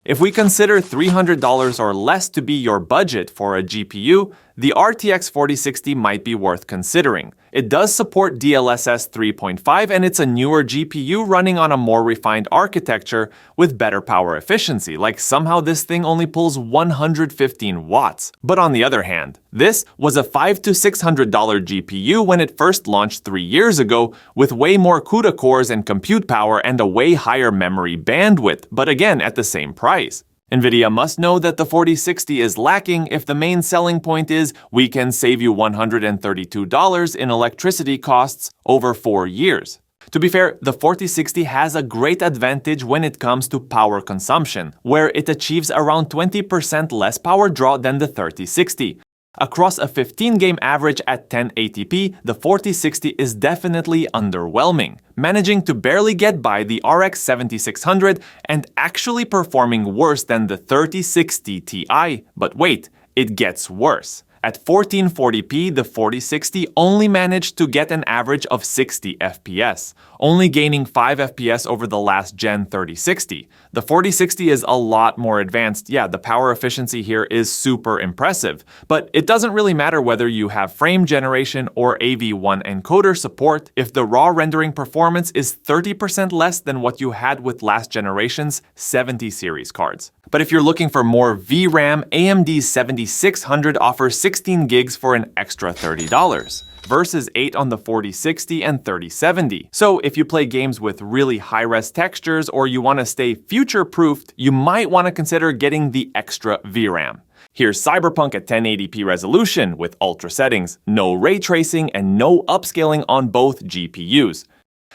If we consider $300 or less to be your budget for a GPU, the RTX 4060 might be worth considering. It does support DLSS 3.5 and it's a newer GPU running on a more refined architecture with better power efficiency, like somehow this thing only pulls 115 watts. But on the other hand, this was a $500 to $600 GPU when it first launched 3 years ago, with way more CUDA cores and compute power and a way higher memory bandwidth, but again at the same price. NVIDIA must know that the 4060 is lacking if the main selling point is we can save you $132 in electricity costs over 4 years. To be fair, the 4060 has a great advantage when it comes to power consumption, where it achieves around 20% less power draw than the 3060. Across a 15-game average at 1080p, the 4060 is definitely underwhelming, managing to barely get by the RX 7600 and actually performing worse than the 3060 Ti. But wait, it gets worse. At 1440p, the 4060 only managed to get an average of 60 FPS, only gaining 5 FPS over the last gen 3060. The 4060 is a lot more advanced. Yeah, the power efficiency here is super impressive, but it doesn't really matter whether you have frame generation or AV1 encoder support if the raw rendering performance is 30% less than what you had with last generation's 70 series cards. But if you're looking for more VRAM, AMD's 7600 offers 16 gigs for an extra $30, versus 8 on the 4060 and 3070. So if you play games with really high-res textures or you want to stay future-proofed, you might want to consider getting the extra VRAM. Here's Cyberpunk at 1080p resolution with ultra settings, no ray tracing, and no upscaling on both GPUs.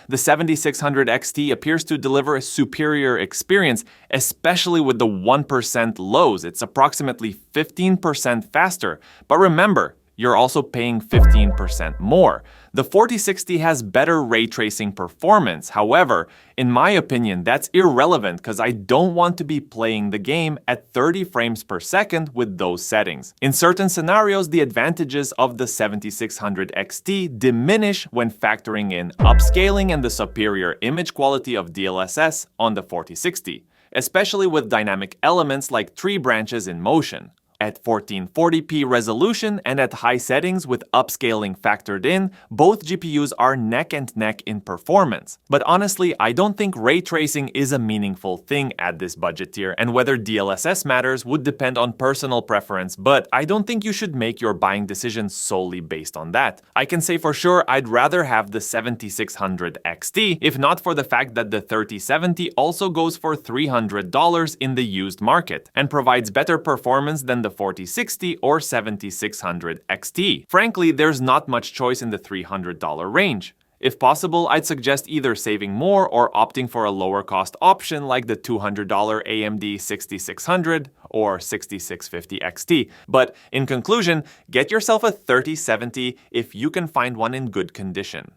The 7600 XT appears to deliver a superior experience, especially with the 1% lows. It's approximately 15% faster. But remember, you're also paying 15% more. The 4060 has better ray tracing performance. However, in my opinion, that's irrelevant because I don't want to be playing the game at 30 frames per second with those settings. In certain scenarios, the advantages of the 7600 XT diminish when factoring in upscaling and the superior image quality of DLSS on the 4060, especially with dynamic elements like tree branches in motion. At 1440p resolution and at high settings with upscaling factored in, both GPUs are neck and neck in performance. But honestly, I don't think ray tracing is a meaningful thing at this budget tier, and whether DLSS matters would depend on personal preference, but I don't think you should make your buying decision solely based on that. I can say for sure I'd rather have the 7600 XT, if not for the fact that the 3070 also goes for $300 in the used market, and provides better performance than the 4060 or 7600 XT. Frankly, there's not much choice in the $300 range. If possible, I'd suggest either saving more or opting for a lower cost option like the $200 AMD 6600 or 6650 XT. But in conclusion, get yourself a 3070 if you can find one in good condition.